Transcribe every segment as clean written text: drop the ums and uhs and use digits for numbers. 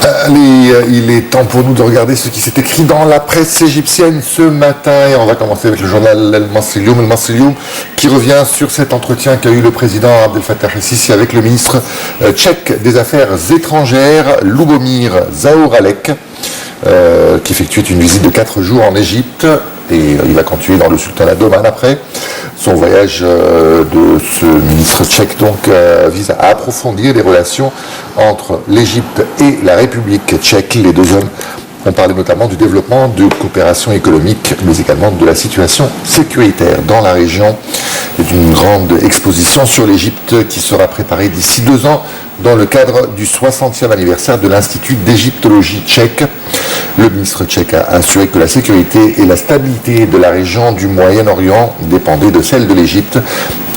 Allez, il est temps pour nous de regarder ce qui s'est écrit dans la presse égyptienne ce matin. Et on va commencer avec le journal El Massilioum, qui revient sur cet entretien qu'a eu le président Abdel Fattah el-Sisi avec le ministre tchèque des Affaires étrangères, Lubomir Zaoralek, qui effectuait une visite de 4 jours en Égypte. Et il va continuer dans le sultanat d'Oman après. Son voyage de ce ministre tchèque donc vise à approfondir les relations entre l'Égypte et la République tchèque. Les deux hommes ont parlé notamment du développement de coopération économique, mais également de la situation sécuritaire dans la région et d'une grande exposition sur l'Égypte qui sera préparée d'ici 2 ans dans le cadre du 60e anniversaire de l'Institut d'égyptologie tchèque. Le ministre tchèque a assuré que la sécurité et la stabilité de la région du Moyen-Orient dépendaient de celle de l'Égypte,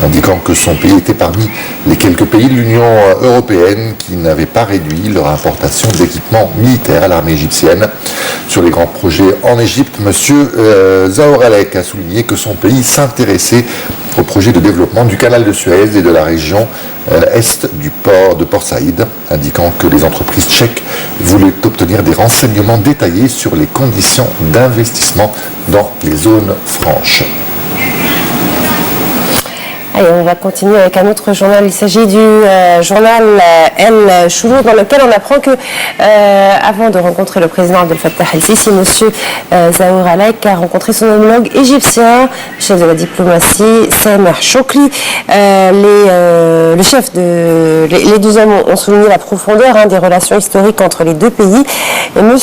indiquant que son pays était parmi les quelques pays de l'Union européenne qui n'avaient pas réduit leur importation d'équipements militaires à l'armée égyptienne. Sur les grands projets en Égypte, M. Zaoralek a souligné que son pays s'intéressait au projet de développement du canal de Suez et de la région est du port de Port Saïd, indiquant que les entreprises tchèques voulaient obtenir des renseignements détaillés sur les conditions d'investissement dans les zones franches. Allez, on va continuer avec un autre journal. Il s'agit du journal El Choulour, dans lequel on apprend que, avant de rencontrer le président Abdel Fattah el-Sisi, M. Zaoralek a rencontré son homologue égyptien, chef de la diplomatie, Sameh Chokri. Les deux hommes ont souligné la profondeur des relations historiques entre les deux pays. Et M.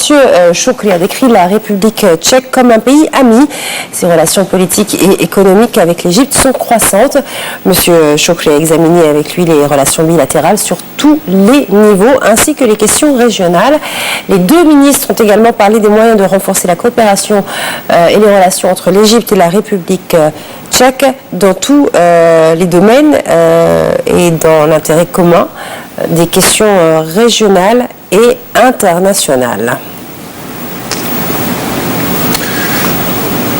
Chokri a décrit la République tchèque comme un pays ami. Ses relations politiques et économiques avec l'Égypte sont croissantes. Monsieur Chokri a examiné avec lui les relations bilatérales sur tous les niveaux, ainsi que les questions régionales. Les deux ministres ont également parlé des moyens de renforcer la coopération et les relations entre l'Égypte et la République tchèque dans tous les domaines et dans l'intérêt commun des questions régionales et internationales.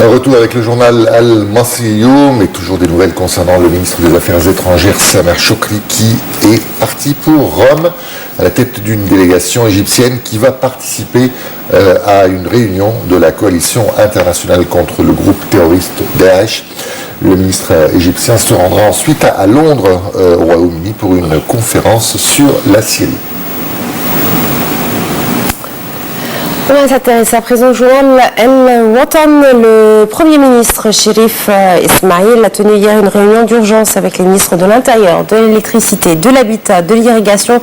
Un retour avec le journal Al-Massilioum, mais toujours des nouvelles concernant le ministre des Affaires étrangères, Sameh Chokri, qui est parti pour Rome à la tête d'une délégation égyptienne qui va participer à une réunion de la coalition internationale contre le groupe terroriste Daesh. Le ministre égyptien se rendra ensuite à Londres, au Royaume-Uni, pour une conférence sur la Syrie. On va s'intéresser à présent au journal El-Watan. Le Premier ministre Chérif Ismaïl a tenu hier une réunion d'urgence avec les ministres de l'Intérieur, de l'Électricité, de l'Habitat, de l'Irrigation,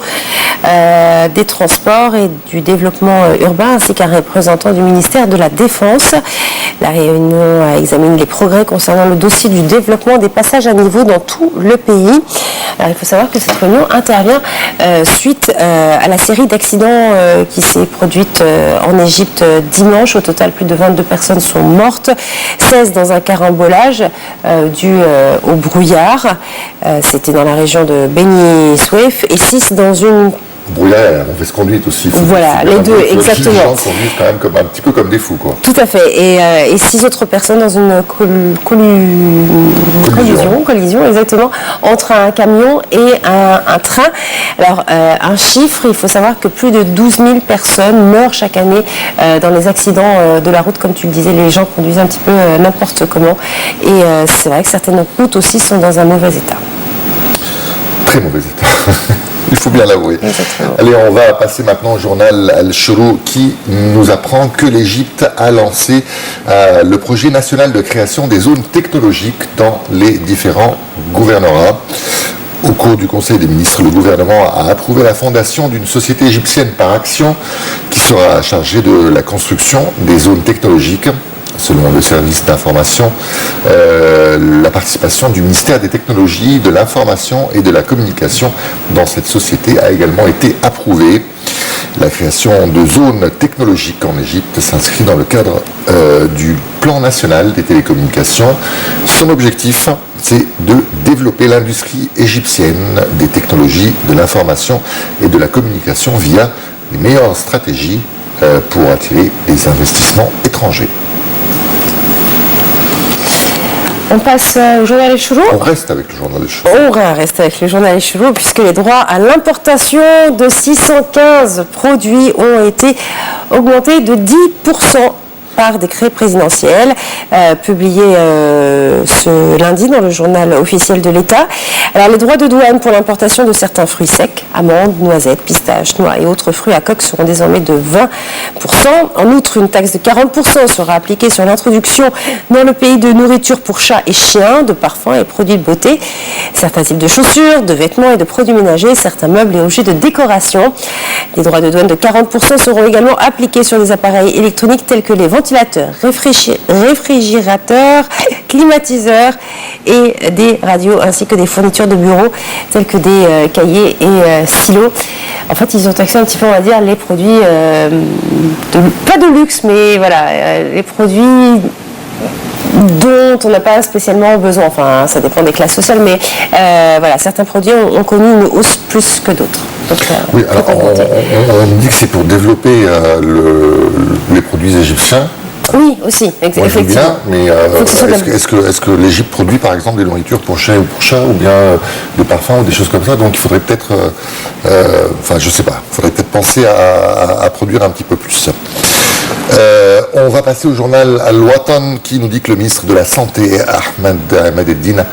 des Transports et du Développement urbain, ainsi qu'un représentant du ministère de la Défense. La réunion a examiné les progrès concernant le dossier du développement des passages à niveau dans tout le pays. Alors, il faut savoir que cette réunion intervient suite à la série d'accidents qui s'est produite en Égypte dimanche. Au total, plus de 22 personnes sont mortes, 16 dans un carambolage dû au brouillard. C'était dans la région de Beni Suef, et 6 dans une brouillard, on fait ce conduite aussi. Voilà, les deux, exactement. Les gens conduisent quand même un petit peu comme des fous, quoi. Tout à fait. Et 6 autres personnes dans une collision, exactement, entre un camion et un train. Alors, un chiffre, il faut savoir que plus de 12 000 personnes meurent chaque année dans les accidents de la route. Comme tu le disais, les gens conduisent un petit peu n'importe comment. Et c'est vrai que certaines routes aussi sont dans un mauvais état. Très mauvais état. Il faut bien l'avouer. Allez, on va passer maintenant au journal Al-Choulour qui nous apprend que l'Égypte a lancé le projet national de création des zones technologiques dans les différents gouvernorats. Au cours du Conseil des ministres, le gouvernement a approuvé la fondation d'une société égyptienne par action qui sera chargée de la construction des zones technologiques. Selon le service d'information, la participation du ministère des Technologies, de l'Information et de la Communication dans cette société a également été approuvée. La création de zones technologiques en Égypte s'inscrit dans le cadre du plan national des télécommunications. Son objectif, c'est de développer l'industrie égyptienne des technologies, de l'information et de la communication via les meilleures stratégies pour attirer les investissements étrangers. On passe au journal El Chourour. On reste avec le journal El Chourour. On reste avec le journal El Chourour puisque les droits à l'importation de 615 produits ont été augmentés de 10% par décret présidentiel publié ce lundi dans le journal officiel de l'État. Alors les droits de douane pour l'importation de certains fruits secs, amandes, noisettes, pistaches, noix et autres fruits à coque seront désormais de 20%. En outre, une taxe de 40% sera appliquée sur l'introduction dans le pays de nourriture pour chats et chiens, de parfums et produits de beauté, certains types de chaussures, de vêtements et de produits ménagers, certains meubles et objets de décoration. Les droits de douane de 40% seront également appliqués sur les appareils électroniques tels que les ventilateurs, réfrigérateurs, climatiseurs et des radios ainsi que des fournitures de bureaux tels que des cahiers et stylos. En fait, ils ont taxé un petit peu, on va dire, les produits, pas de luxe, mais voilà, les produits dont on n'a pas spécialement besoin. Enfin, ça dépend des classes sociales, mais voilà, certains produits ont connu une hausse plus que d'autres. Donc, oui, alors on dit que c'est pour développer les produits égyptiens. Oui, aussi, effectivement. Bien, mais est-ce que l'Égypte produit par exemple des nourritures pour chiens ou pour chats, ou bien des parfums ou des choses comme ça? Donc il faudrait peut-être, enfin je sais pas, il faudrait peut-être penser à produire un petit peu plus. On va passer au journal Al-Watan qui nous dit que le ministre de la Santé, Ahmed Eddine,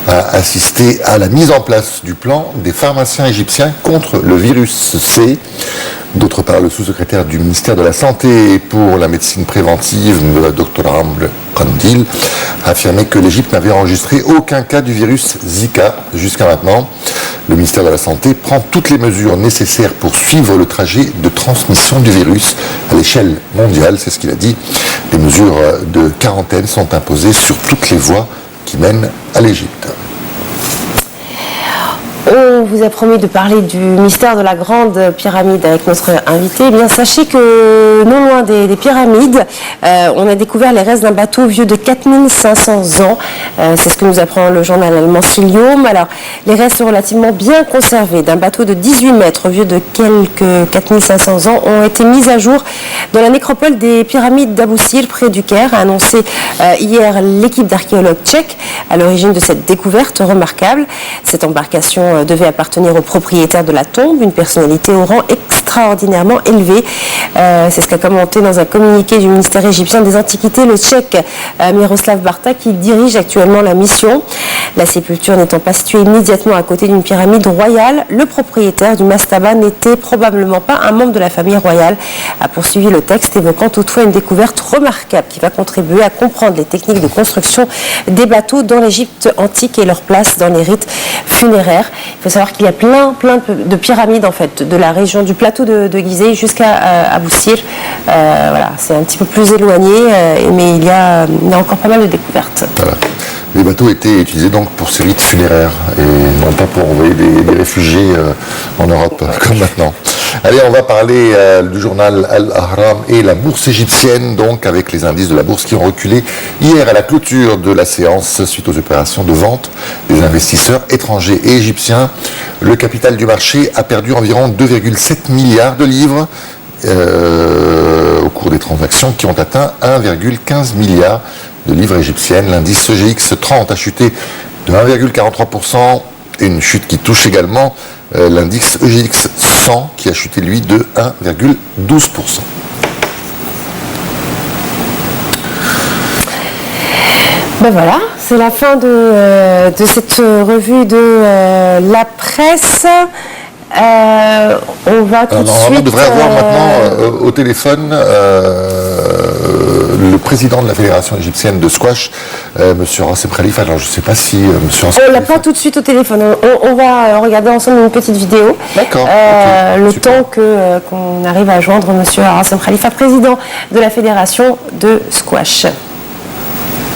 a assisté à la mise en place du plan des pharmaciens égyptiens contre le virus C. D'autre part, le sous-secrétaire du ministère de la Santé pour la médecine préventive, le Dr Amr Kandil, a affirmé que l'Égypte n'avait enregistré aucun cas du virus Zika jusqu'à maintenant. Le ministère de la Santé prend toutes les mesures nécessaires pour suivre le trajet de transmission du virus à l'échelle mondiale, c'est ce qu'il a dit. Les mesures de quarantaine sont imposées sur toutes les voies qui mènent à l'Égypte. On vous a promis de parler du mystère de la Grande Pyramide avec notre invité. Eh bien, sachez que non loin des pyramides, on a découvert les restes d'un bateau vieux de 4500 ans. C'est ce que nous apprend le journal allemand Silium. Alors, les restes relativement bien conservés d'un bateau de 18 mètres vieux de quelques 4500 ans ont été mis à jour dans la nécropole des pyramides d'Abou Sir près du Caire, a annoncé hier l'équipe d'archéologues tchèques à l'origine de cette découverte remarquable. Cette embarcation devait appartenir au propriétaire de la tombe, une personnalité au rang extraordinairement élevé. C'est ce qu'a commenté dans un communiqué du ministère égyptien des Antiquités le Tchèque Miroslav Barta, qui dirige actuellement la mission. La sépulture n'étant pas située immédiatement à côté d'une pyramide royale, le propriétaire du mastaba n'était probablement pas un membre de la famille royale, a poursuivi le texte, évoquant toutefois une découverte remarquable qui va contribuer à comprendre les techniques de construction des bateaux dans l'Égypte antique et leur place dans les rites funéraires. Il faut savoir qu'il y a plein de pyramides en fait, de la région du plateau de Gizeh jusqu'à Abou Sir. Voilà, c'est un petit peu plus éloigné, mais il y a encore pas mal de découvertes. Voilà. Les bateaux étaient utilisés donc pour ces rites funéraires et non pas pour envoyer des réfugiés en Europe comme maintenant. Allez, on va parler du journal Al-Ahram et la bourse égyptienne, donc avec les indices de la bourse qui ont reculé hier à la clôture de la séance suite aux opérations de vente des investisseurs étrangers et égyptiens. Le capital du marché a perdu environ 2,7 milliards de livres au cours des transactions qui ont atteint 1,15 milliard de livres égyptiennes. L'indice EGX 30 a chuté de 1,43%, et une chute qui touche également l'indice EGX 100 qui a chuté lui de 1,12%. Ben voilà, c'est la fin de cette revue de la presse. On va tout de suite... On devrait avoir maintenant au téléphone le président de la Fédération égyptienne de squash, M. Rassem Khalifa. Alors je ne sais pas si M. Rassem Khalifa... On l'a pas tout de suite au téléphone. On va regarder ensemble une petite vidéo. D'accord. Okay, le super. Temps qu'on arrive à joindre M. Rassem Khalifa, président de la Fédération de squash.